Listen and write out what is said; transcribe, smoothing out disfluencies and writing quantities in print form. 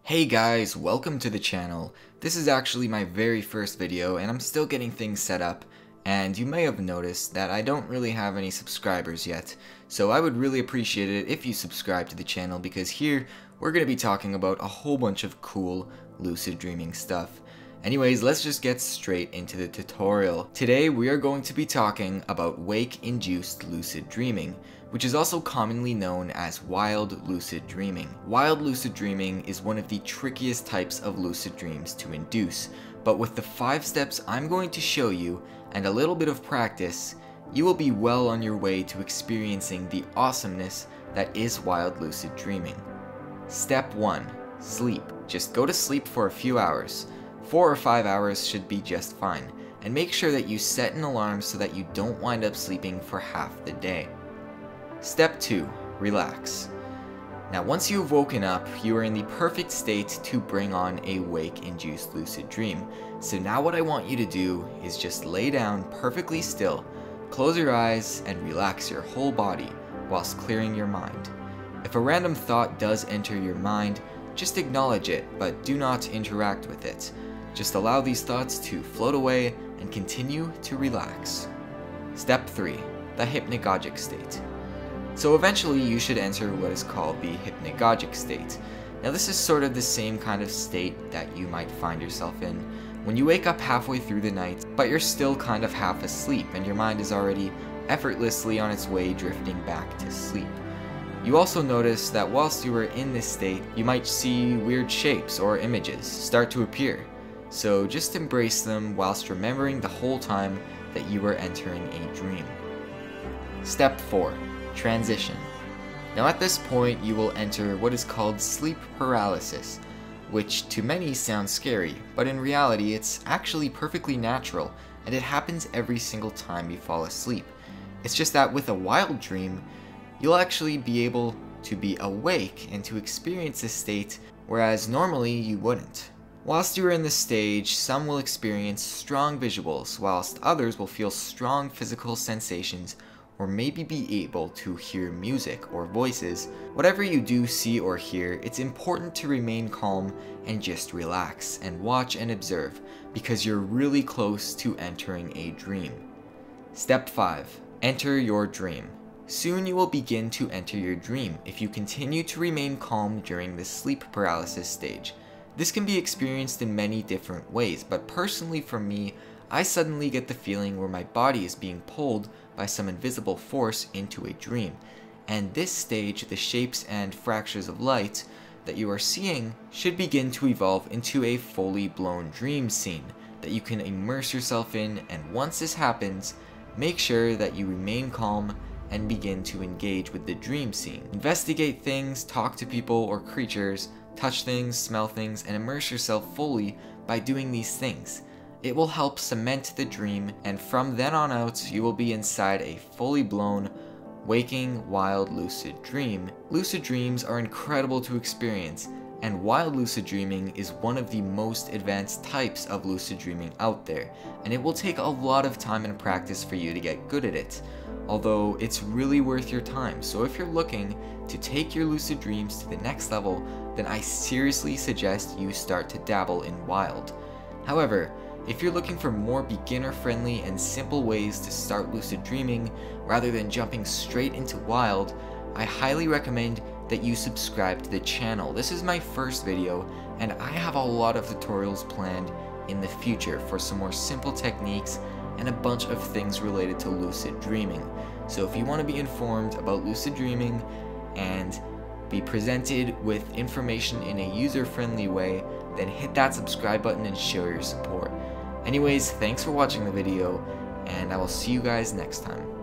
Hey guys, welcome to the channel. This is actually my very first video and I'm still getting things set up, and you may have noticed that I don't really have any subscribers yet, so I would really appreciate it if you subscribe to the channel because here we're going to be talking about a whole bunch of cool lucid dreaming stuff. Anyways, let's just get straight into the tutorial. Today we are going to be talking about wake-induced lucid dreaming, which is also commonly known as wild lucid dreaming. Wild lucid dreaming is one of the trickiest types of lucid dreams to induce, but with the 5 steps I'm going to show you and a little bit of practice, you will be well on your way to experiencing the awesomeness that is wild lucid dreaming. Step 1. Sleep. Just go to sleep for a few hours. 4 or 5 hours should be just fine, and make sure that you set an alarm so that you don't wind up sleeping for half the day. Step 2. Relax. Now once you've woken up, you are in the perfect state to bring on a wake-induced lucid dream. So now what I want you to do is just lay down perfectly still, close your eyes, and relax your whole body whilst clearing your mind. If a random thought does enter your mind, just acknowledge it, but do not interact with it. Just allow these thoughts to float away and continue to relax. Step 3. The hypnagogic state. So eventually you should enter what is called the hypnagogic state. Now this is sort of the same kind of state that you might find yourself in when you wake up halfway through the night, but you're still kind of half asleep and your mind is already effortlessly on its way drifting back to sleep. You also notice that whilst you are in this state, you might see weird shapes or images start to appear. So just embrace them whilst remembering the whole time that you are entering a dream. Step 4. Transition. Now at this point you will enter what is called sleep paralysis, which to many sounds scary, but in reality it's actually perfectly natural and it happens every single time you fall asleep. It's just that with a wild dream, you'll actually be able to be awake and to experience this state, whereas normally you wouldn't. Whilst you are in this stage, some will experience strong visuals, whilst others will feel strong physical sensations or maybe be able to hear music or voices. Whatever you do see or hear, it's important to remain calm and just relax and watch and observe because you're really close to entering a dream. Step 5. Enter your dream. Soon you will begin to enter your dream if you continue to remain calm during the sleep paralysis stage. This can be experienced in many different ways, but personally for me, I suddenly get the feeling where my body is being pulled by some invisible force into a dream. And this stage, the shapes and fractures of light that you are seeing should begin to evolve into a fully blown dream scene that you can immerse yourself in, and once this happens, make sure that you remain calm and begin to engage with the dream scene. Investigate things, talk to people or creatures, touch things, smell things, and immerse yourself fully by doing these things. It will help cement the dream, and from then on out, you will be inside a fully blown, waking, wild lucid dream. Lucid dreams are incredible to experience, and wild lucid dreaming is one of the most advanced types of lucid dreaming out there, and it will take a lot of time and practice for you to get good at it. Although it's really worth your time, so if you're looking to take your lucid dreams to the next level, then I seriously suggest you start to dabble in wild. However, if you're looking for more beginner-friendly and simple ways to start lucid dreaming rather than jumping straight into wild, I highly recommend that you subscribe to the channel. This is my first video, and I have a lot of tutorials planned in the future for some more simple techniques and a bunch of things related to lucid dreaming. So if you want to be informed about lucid dreaming and be presented with information in a user-friendly way, then hit that subscribe button and show your support. Anyways, thanks for watching the video, and I will see you guys next time.